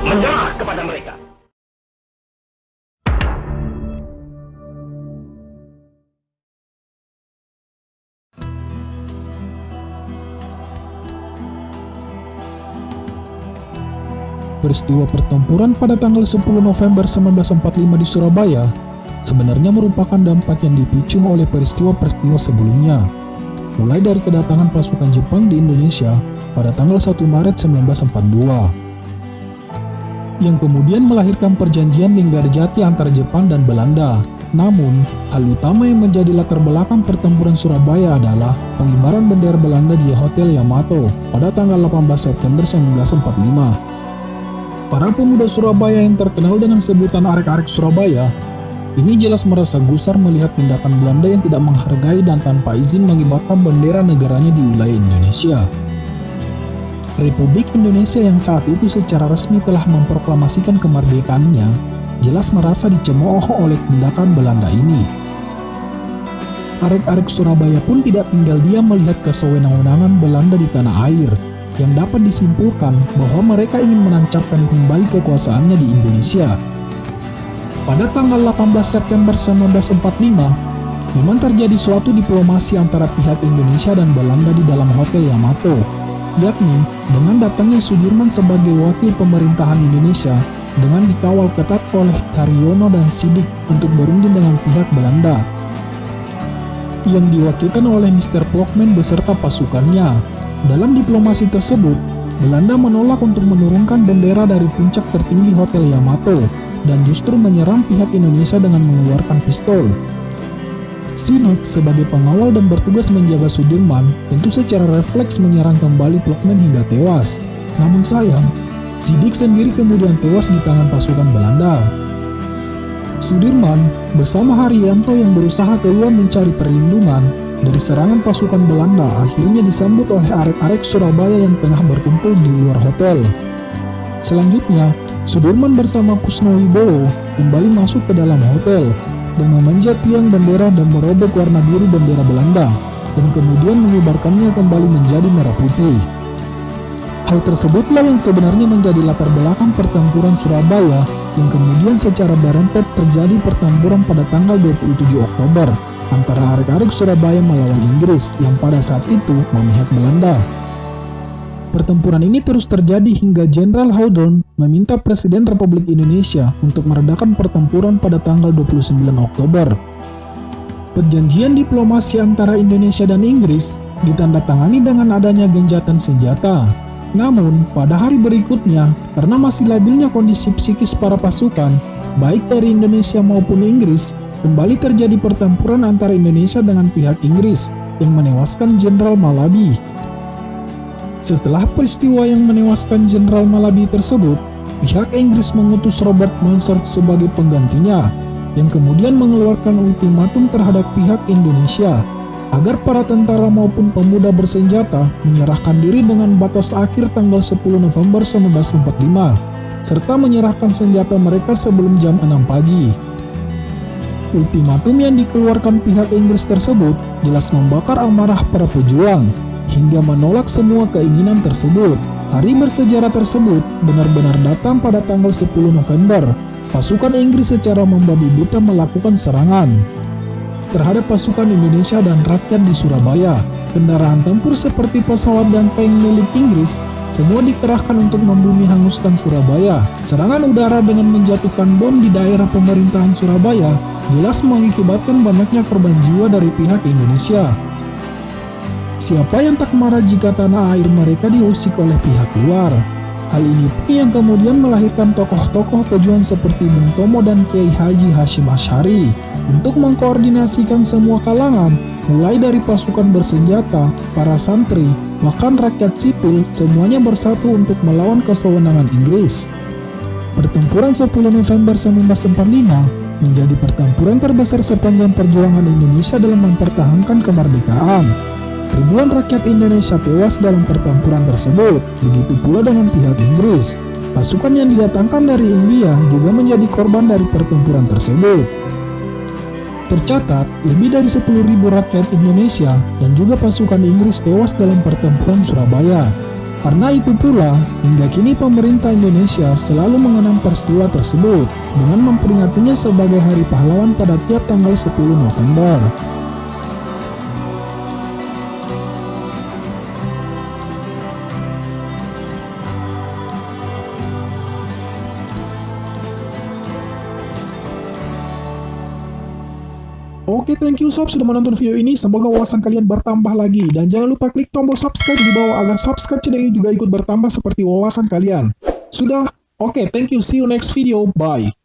menyerah kepada mereka. Peristiwa pertempuran pada tanggal 10 November 1945 di Surabaya sebenarnya merupakan dampak yang dipicu oleh peristiwa-peristiwa sebelumnya, mulai dari kedatangan pasukan Jepang di Indonesia pada tanggal 1 Maret 1942, yang kemudian melahirkan perjanjian Linggarjati antara Jepang dan Belanda. Namun, hal utama yang menjadi latar belakang pertempuran Surabaya adalah pengibaran bendera Belanda di Hotel Yamato pada tanggal 18 September 1945. Para pemuda Surabaya yang terkenal dengan sebutan arek-arek Surabaya ini jelas merasa gusar melihat tindakan Belanda yang tidak menghargai dan tanpa izin mengibarkan bendera negaranya di wilayah Indonesia. Republik Indonesia yang saat itu secara resmi telah memproklamasikan kemerdekaannya jelas merasa dicemooh oleh tindakan Belanda ini. Arek-arek Surabaya pun tidak tinggal diam melihat kesewenang-wenangan Belanda di tanah air, yang dapat disimpulkan bahwa mereka ingin menancapkan kembali kekuasaannya di Indonesia. Pada tanggal 18 September 1945, memang terjadi suatu diplomasi antara pihak Indonesia dan Belanda di dalam Hotel Yamato, yakni dengan datangnya Sudirman sebagai wakil pemerintahan Indonesia dengan dikawal ketat oleh Haryono dan Siddiq untuk berunding dengan pihak Belanda, yang diwakilkan oleh Mr. Plockman beserta pasukannya. Dalam diplomasi tersebut, Belanda menolak untuk menurunkan bendera dari puncak tertinggi Hotel Yamato dan justru menyerang pihak Indonesia dengan mengeluarkan pistol. Siddiq sebagai pengawal dan bertugas menjaga Sudirman tentu secara refleks menyerang kembali Plockman hingga tewas. Namun sayang, Siddiq sendiri kemudian tewas di tangan pasukan Belanda. Sudirman bersama Haryanto yang berusaha keluar mencari perlindungan dari serangan pasukan Belanda akhirnya disambut oleh arek-arek Surabaya yang tengah berkumpul di luar hotel. Selanjutnya, Sudirman bersama Kusnowibowo kembali masuk ke dalam hotel dan memanjat tiang bendera dan merobek warna biru bendera Belanda dan kemudian mengibarkannya kembali menjadi merah putih. Hal tersebutlah yang sebenarnya menjadi latar belakang pertempuran Surabaya yang kemudian secara berempet terjadi pertempuran pada tanggal 27 Oktober antara arek-arek Surabaya melawan Inggris yang pada saat itu memihak Belanda. Pertempuran ini terus terjadi hingga Jenderal Hawthorne meminta Presiden Republik Indonesia untuk meredakan pertempuran pada tanggal 29 Oktober. Perjanjian diplomasi antara Indonesia dan Inggris ditandatangani dengan adanya gencatan senjata. Namun, pada hari berikutnya, karena masih labilnya kondisi psikis para pasukan, baik dari Indonesia maupun Inggris, kembali terjadi pertempuran antara Indonesia dengan pihak Inggris yang menewaskan Jenderal Malabi. Setelah peristiwa yang menewaskan Jenderal Malabi tersebut, pihak Inggris mengutus Robert Monsert sebagai penggantinya, yang kemudian mengeluarkan ultimatum terhadap pihak Indonesia agar para tentara maupun pemuda bersenjata menyerahkan diri dengan batas akhir tanggal 10 November 1945, serta menyerahkan senjata mereka sebelum jam 6 pagi. Ultimatum yang dikeluarkan pihak Inggris tersebut jelas membakar amarah para pejuang, hingga menolak semua keinginan tersebut. Hari bersejarah tersebut benar-benar datang pada tanggal 10 November. Pasukan Inggris secara membabi buta melakukan serangan terhadap pasukan Indonesia dan rakyat di Surabaya. Kendaraan tempur seperti pesawat dan tank milik Inggris semua dikerahkan untuk membumi hanguskan Surabaya. Serangan udara dengan menjatuhkan bom di daerah pemerintahan Surabaya jelas mengakibatkan banyaknya korban jiwa dari pihak Indonesia. Siapa yang tak marah jika tanah air mereka diusik oleh pihak luar? Hal ini pun yang kemudian melahirkan tokoh-tokoh pejuang seperti Bung Tomo dan Kiai Haji Hashim Asy'ari untuk mengkoordinasikan semua kalangan, mulai dari pasukan bersenjata, para santri, bahkan rakyat sipil, semuanya bersatu untuk melawan kesewenangan Inggris. Pertempuran 10 November 1945 menjadi pertempuran terbesar sepanjang perjuangan Indonesia dalam mempertahankan kemerdekaan. Ribuan rakyat Indonesia tewas dalam pertempuran tersebut, begitu pula dengan pihak Inggris. Pasukan yang didatangkan dari India juga menjadi korban dari pertempuran tersebut. Tercatat, lebih dari 10.000 rakyat Indonesia dan juga pasukan Inggris tewas dalam pertempuran Surabaya. Karena itu pula, hingga kini pemerintah Indonesia selalu mengenang peristiwa tersebut dengan memperingatinya sebagai Hari Pahlawan pada tiap tanggal 10 November. Oke, thank you sob sudah menonton video ini. Semoga wawasan kalian bertambah lagi. Dan jangan lupa klik tombol subscribe di bawah agar subscribe channel ini juga ikut bertambah seperti wawasan kalian. Sudah? Oke, thank you. See you next video. Bye.